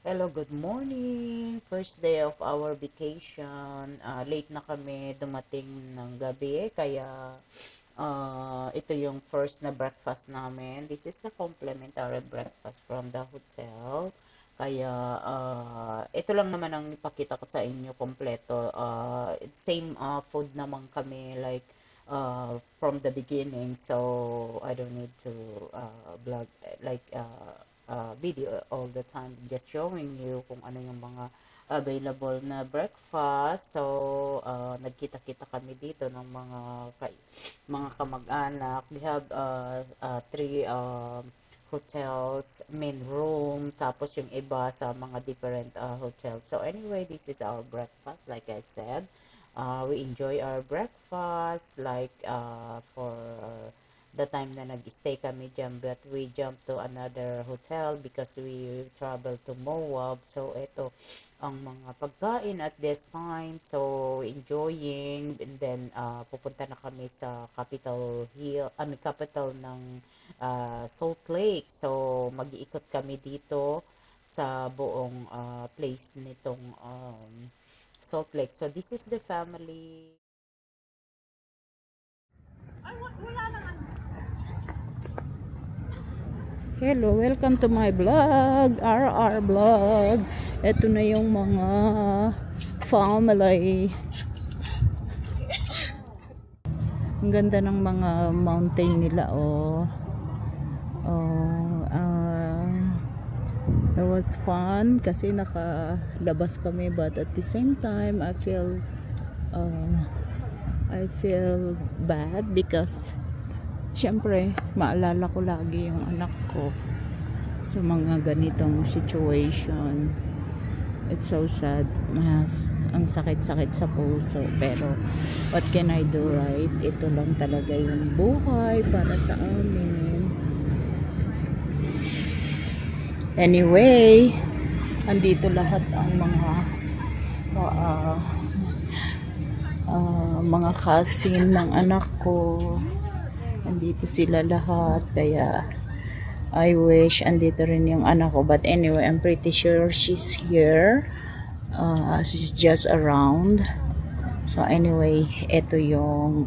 Hello, good morning. First day of our vacation. Late na kami dumating ng gabi, kaya ito yung first na breakfast namin. This is a complimentary breakfast from the hotel. Kaya ito lang naman ang ipakita ko sa inyo kompleto. Same food naman kami like from the beginning. So I don't need to vlog like video all the time, just showing you kung ano yung mga available na breakfast. So nagkita-kita kami dito ng mga kamag-anak. We have three hotels, main room, tapos yung iba sa mga different hotels. So anyway, this is our breakfast. Like I said, we enjoy our breakfast like for the time na nag-stay kami dyan, but we jumped to another hotel because we travel to Moab. So ito ang mga pagkain at this time. So enjoying, and then pupunta na kami sa capital ng Salt Lake. So mag-iikot kami dito sa buong place nitong Salt Lake. So this is the family. Hello, welcome to my vlog, RR vlog. Ito na yung mga family. Ang ganda ng mga mountain nila, oh. It was fun kasi nakalabas kami, but at the same time I feel bad because syempre maalala ko lagi yung anak ko sa mga ganitong situation. It's so sad. Ang sakit-sakit sa puso, pero what can I do, right? Ito lang talaga yung buhay para sa amin. Anyway, andito lahat ang mga cousin ng anak ko. Andito sila lahat, kaya I wish andito rin yung anak ko, but anyway, I'm pretty sure she's here. She's just around. So anyway, ito yung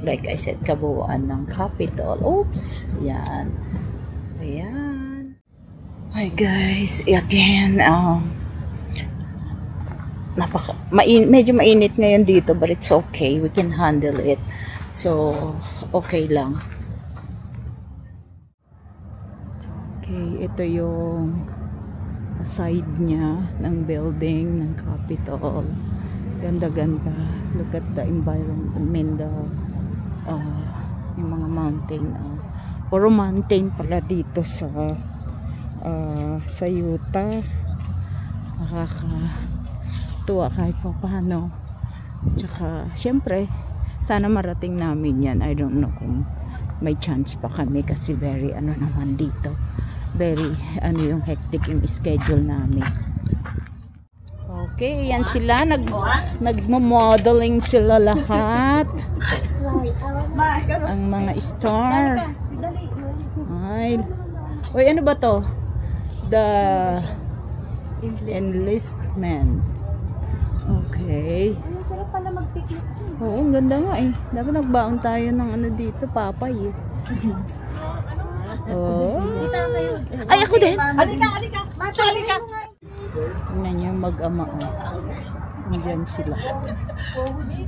like I said, kabuuan ng capital. Oops, yan. Ayan. Hi guys, again, medyo mainit ngayon dito, but it's okay, we can handle it. So okay lang. Okay, ito yung side niya ng building ng Capitol. Ganda-ganda. Look at the environment, yung mga mountain. Puro mountain pala dito sa Utah. Nakakatuwa kahit pa paano. Tsaka syempre sana marating namin yan. I don't know kung may chance pa kami kasi very naman dito, very yung hectic yung schedule namin. Okay, yan sila, nagmo-modeling sila lahat. Ang mga star. Ay, oy, ano ba to? The enlistment. Okay. Sarap pala mag-picnic. Oo, ang ganda nga eh. Dapat nagbaon tayo ng dito, papay eh. Oh. Ay, ako din! Halika! Halika! Tingnan niyo, mag-ama oh. Nandiyan sila.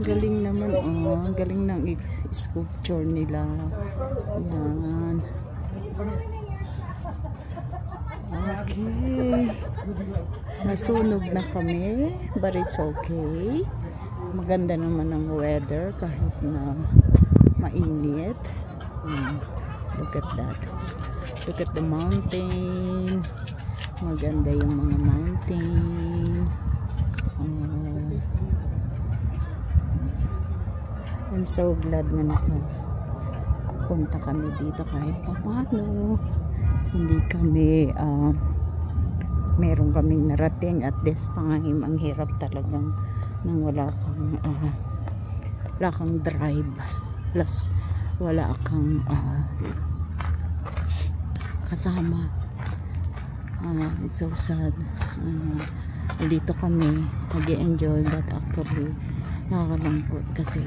Galing naman oh. Galing ng sculpture nila. Yan. Okay. Nasunog na kami, but it's okay. Maganda naman ang weather kahit na mainit. Look at that. Look at the mountain. Maganda yung mga mountain. I'm so glad na nakapunta kami dito kahit paano. Hindi kami meron kaming narating at this time. Ang hirap talagang nang wala kang drive, plus wala kang kasama. It's so sad. Dito kami nag-enjoy, but actually nakakalungkot kasi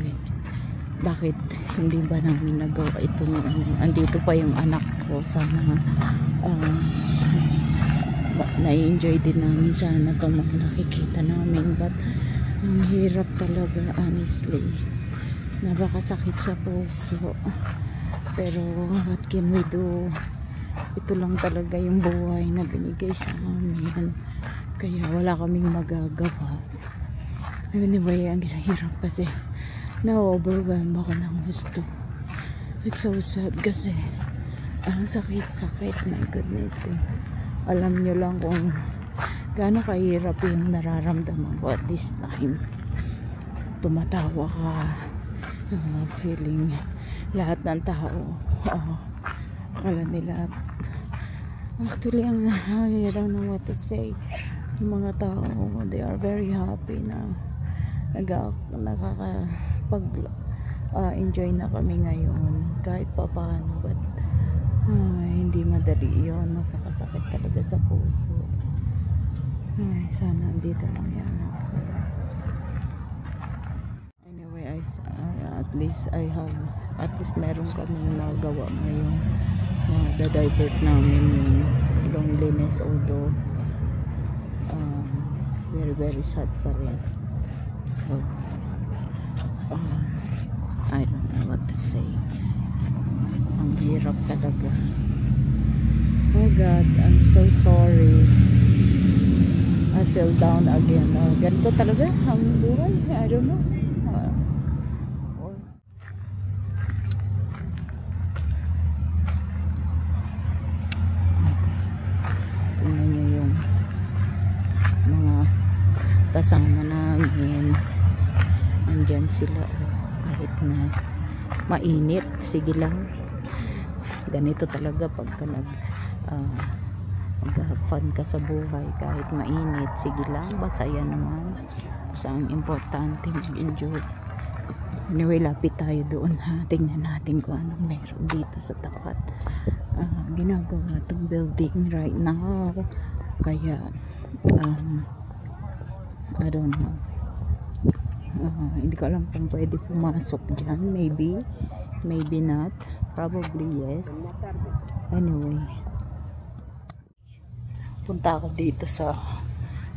bakit hindi ba namin nagawa ito noon? Andito pa yung anak ko. Sana na-enjoy din namin sana itong mga nakikita namin, but ang hirap talaga, honestly. Napakasakit sa puso, pero what can we do? Ito lang talaga yung buhay na binigay sa amin, kaya wala kaming magagawa. Anyway, ang hirap kasi na-overwhelm ako ng gusto. It's so sad kasi ang sakit, my goodness ko. Alam nyo lang kung gaano kahirap yung nararamdaman ko at this time. Tumatawa ka, feeling lahat ng tao, akala nila, actually I don't know what to say. Yung mga tao, they are very happy na enjoy na kami ngayon kahit papaano, but hindi madali yun. Napakasakit talaga sa puso. Sana andito lang yan. Anyway, at least meron kaming magawa ngayon. Da-divert namin yung loneliness, although very very sad pa rin. So I don't know what to say. Ang hirap talaga. Oh God, I'm so sorry. I fell down again. Ganito talaga ang buhay. I don't know. Tingnan nyo yung mga kasama namin. Andyan sila. Kahit na mainit, sige lang. Ganito talaga pagka mag-have fun ka sa buhay, kahit mainit, sige lang, masaya naman. Basta ang importante mag-enjoy. Anyway, lapit tayo doon, ha. Tingnan natin kung anong meron dito sa tapat. Ginagawa itong building right now, kaya I don't know. Hindi ko alam kung pwede pumasok dyan. Maybe not, probably yes. Anyway, punta ako dito sa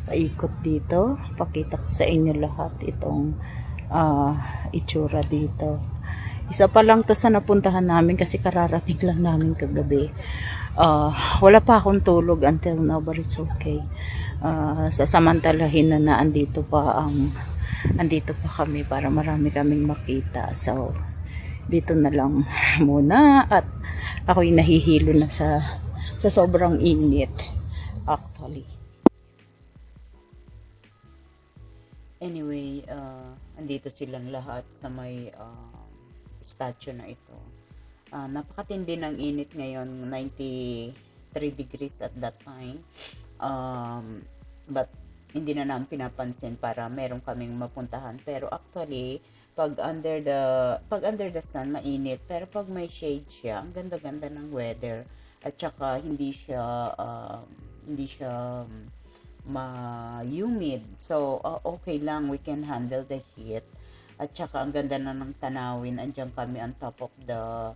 paikot dito, pakita ko sa inyo lahat itong itsura dito. Isa pa lang to sa napuntahan namin kasi kararating lang namin kagabi. Wala pa akong tulog until now, but it's okay. Sasamantalahin na andito pa kami para marami kaming makita. So dito na lang muna, at ako'y nahihilo na sa sobrang init actually. Anyway, andito silang lahat sa may statue na ito. Napakatindi ng init ngayon, 93 degrees at that time. But hindi na namin pinapansin para meron kaming mapuntahan. Pero actually, pag under the sun, mainit. Pero pag may shade siya, ang ganda-ganda ng weather. At saka hindi siya ma-humid. So, okay lang. We can handle the heat. At saka ang ganda na ng tanawin. Andiyan kami on top of the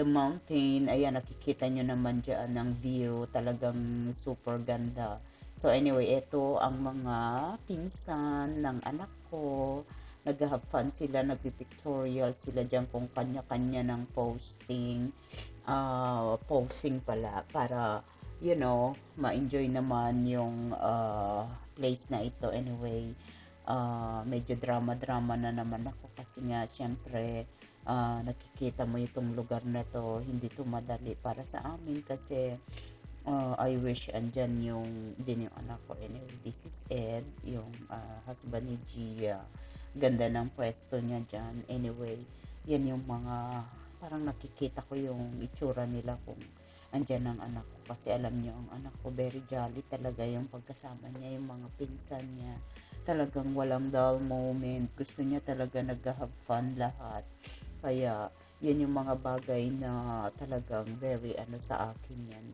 mountain. Ayan, nakikita nyo naman dyan ang view. Talagang super ganda. So anyway, ito ang mga pinsan ng anak ko. Nag-have fun sila, nag-pictorial sila dyan kung kanya-kanya ng posing pala, para ma-enjoy naman yung place na ito. Anyway, medyo drama-drama na naman ako kasi nga syempre nakikita mo itong lugar na to, hindi to madali para sa amin kasi I wish andyan yung anak ko. Anyway, this is Ed, yung husband ni Gia. Ganda ng pwesto niya dyan. Anyway, yan yung mga parang nakikita ko yung itsura nila kung andyan ang anak ko. Kasi alam niyo, ang anak ko very jolly talaga yung pagkasama niya, yung mga pinsan niya. Talagang walang dull moment. Gusto niya talaga nag-have fun lahat. Kaya yun yung mga bagay na talagang very sa akin yan,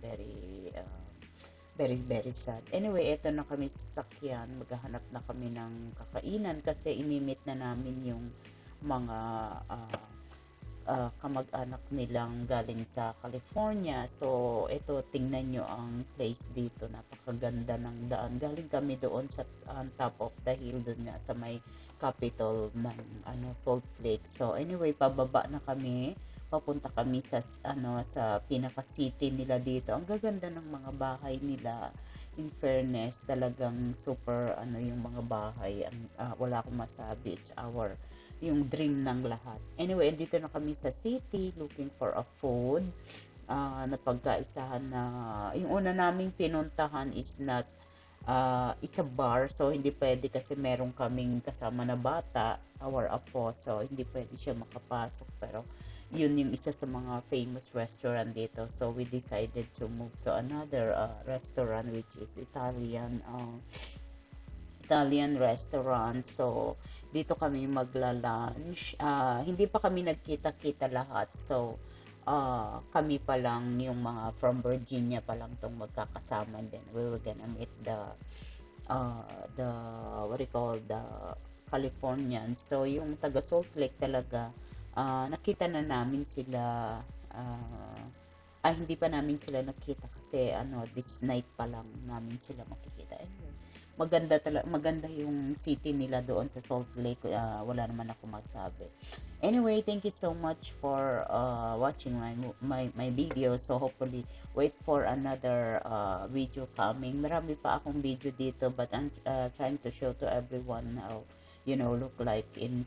very, very sad. Anyway, eto na kami sa sasakyan. Maghahanap na kami ng kakainan kasi imimit na namin yung mga kamag-anak nilang galing sa California. So, ito, tingnan nyo ang place dito. Napakaganda ng daan. Galing kami doon sa top of the hill doon nga sa may capital ng Salt Lake. So, anyway, pababa na kami. Papunta kami sa sa pinaka city nila dito. Ang gaganda ng mga bahay nila. In fairness, talagang super yung mga bahay. Wala akong masabi. It's yung dream ng lahat. Anyway, dito na kami sa city looking for a food. Napagkaisahan na yung una naming pinuntahan is not it's a bar, so hindi pwede kasi meron kaming kasama na bata, our apo, so hindi pwede siya makapasok, pero yun yung isa sa mga famous restaurant dito. So we decided to move to another restaurant which is Italian restaurant. So dito kami magla-lunch. Hindi pa kami nagkita-kita lahat. So kami pa lang, yung mga from Virginia pa lang tong magkakasama. Then we were gonna meet the what do you call, the Californians. So yung taga Salt Lake talaga, nakita na namin sila. Hindi pa namin sila nakita kasi this night pa lang namin sila makikita. Anyway, maganda yung city nila doon sa Salt Lake. Wala naman ako masabi. Anyway, thank you so much for watching my video. So hopefully wait for another video coming. Marami pa akong video dito, but I'm trying to show to everyone how look like in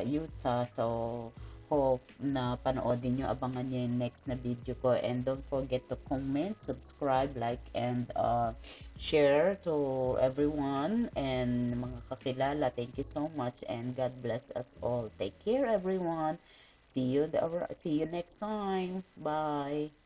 Utah. So hope na panoodin nyo, abangan nyo yung next na video ko, and don't forget to comment, subscribe, like, and share to everyone and mga kakilala. Thank you so much, and God bless us all. Take care, everyone. See you next time. Bye.